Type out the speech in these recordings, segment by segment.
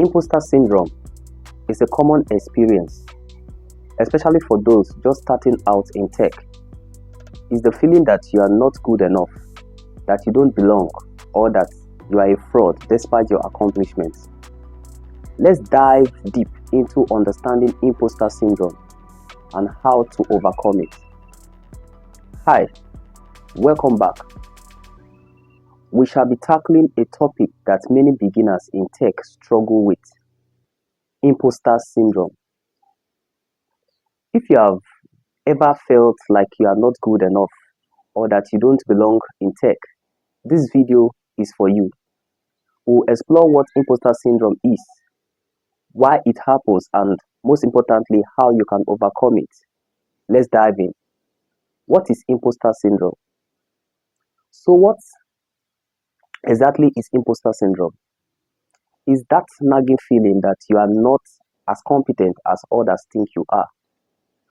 Imposter syndrome is a common experience, especially for those just starting out in tech. It's the feeling that you are not good enough, that you don't belong, or that you are a fraud despite your accomplishments. Let's dive deep into understanding imposter syndrome and how to overcome it. Hi, welcome back. We shall be tackling a topic that many beginners in tech struggle with: imposter syndrome. If you have ever felt like you are not good enough or that you don't belong in tech, this video is for you. We'll explore what imposter syndrome is, why it happens, and most importantly, how you can overcome it. Let's dive in. What is imposter syndrome? So, what exactly is imposter syndrome? Is that nagging feeling that you are not as competent as others think you are,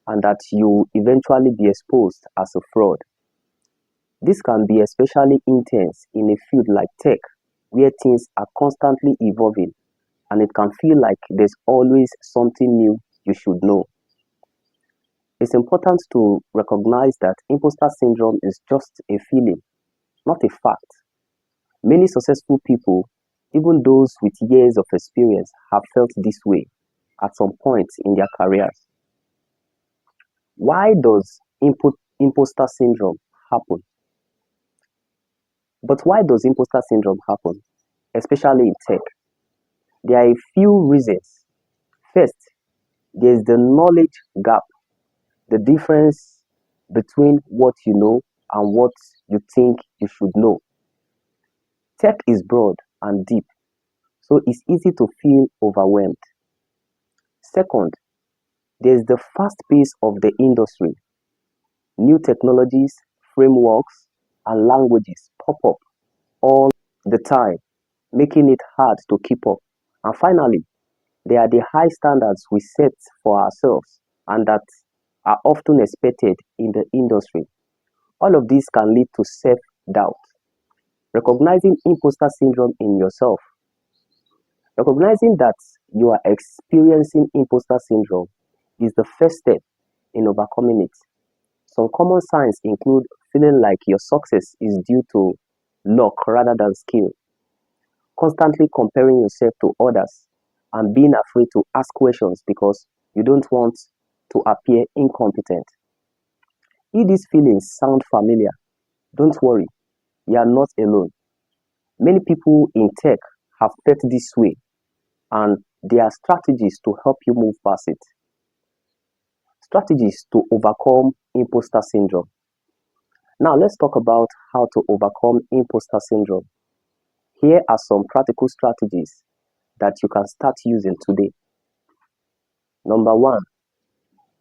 and that you eventually be exposed as a fraud. This can be especially intense in a field like tech, where things are constantly evolving and it can feel like there's always something new you should know. It's important to recognize that imposter syndrome is just a feeling, not a fact. Many successful people, even those with years of experience, have felt this way at some point in their careers. Why does imposter syndrome happen? But why does imposter syndrome happen, especially in tech? There are a few reasons. First, there is the knowledge gap, the difference between what you know and what you think you should know. Tech is broad and deep, so it's easy to feel overwhelmed. Second, there is the fast pace of the industry. New technologies, frameworks, and languages pop up all the time, making it hard to keep up. And finally, there are the high standards we set for ourselves and that are often expected in the industry. All of these can lead to self doubt. Recognizing imposter syndrome in yourself. Recognizing that you are experiencing imposter syndrome is the first step in overcoming it. Some common signs include feeling like your success is due to luck rather than skill, constantly comparing yourself to others, and being afraid to ask questions because you don't want to appear incompetent. If these feelings sound familiar, don't worry, you are not alone. Many people in tech have felt this way, and there are strategies to help you move past it. Strategies to overcome imposter syndrome. Now, let's talk about how to overcome imposter syndrome. Here are some practical strategies that you can start using today. Number one,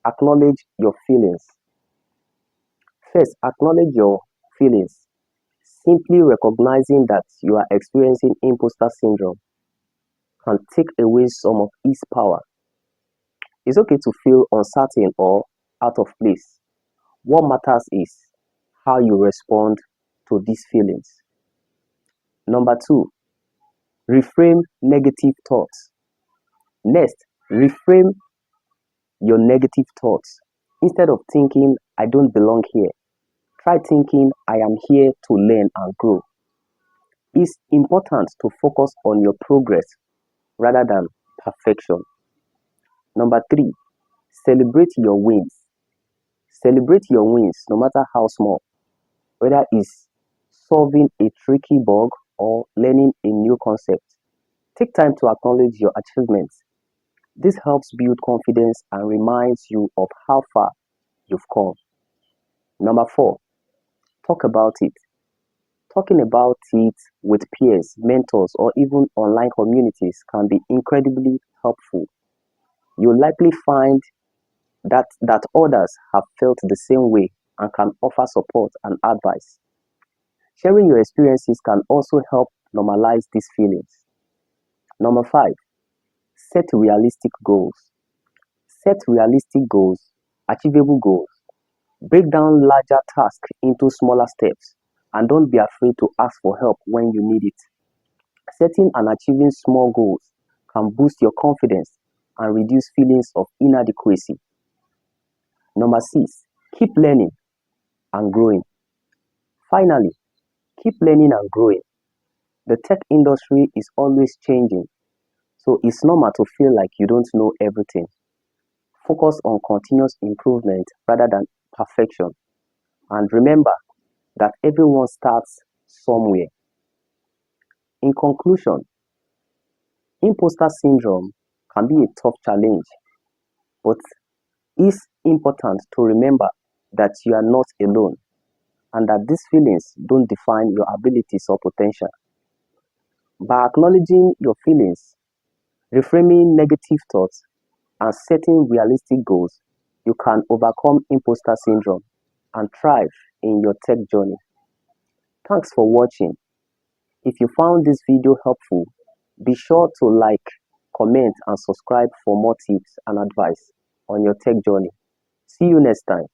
acknowledge your feelings. First, acknowledge your feelings. Simply recognizing that you are experiencing imposter syndrome can take away some of its power. It's okay to feel uncertain or out of place. What matters is how you respond to these feelings. Number two, reframe negative thoughts. Next, reframe your negative thoughts. Instead of thinking, I don't belong here, try thinking, I am here to learn and grow. It's important to focus on your progress rather than perfection. Number three, celebrate your wins. Celebrate your wins no matter how small, whether it's solving a tricky bug or learning a new concept. Take time to acknowledge your achievements. This helps build confidence and reminds you of how far you've come. Number four, talk about it. Talking about it with peers, mentors, or even online communities can be incredibly helpful. You'll likely find that others have felt the same way and can offer support and advice. Sharing your experiences can also help normalize these feelings. Number five, set realistic goals. Set realistic goals, achievable goals. Break down larger tasks into smaller steps and don't be afraid to ask for help when you need it. Setting and achieving small goals can boost your confidence and reduce feelings of inadequacy. Number 6, keep learning and growing. Finally, keep learning and growing. The tech industry is always changing, so it's normal to feel like you don't know everything. Focus on continuous improvement rather than perfection. And remember that everyone starts somewhere. In conclusion, imposter syndrome can be a tough challenge, but it's important to remember that you are not alone and that these feelings don't define your abilities or potential. By acknowledging your feelings, reframing negative thoughts, and setting realistic goals, you can overcome imposter syndrome and thrive in your tech journey. Thanks for watching. If you found this video helpful, be sure to like, comment, and subscribe for more tips and advice on your tech journey. See you next time.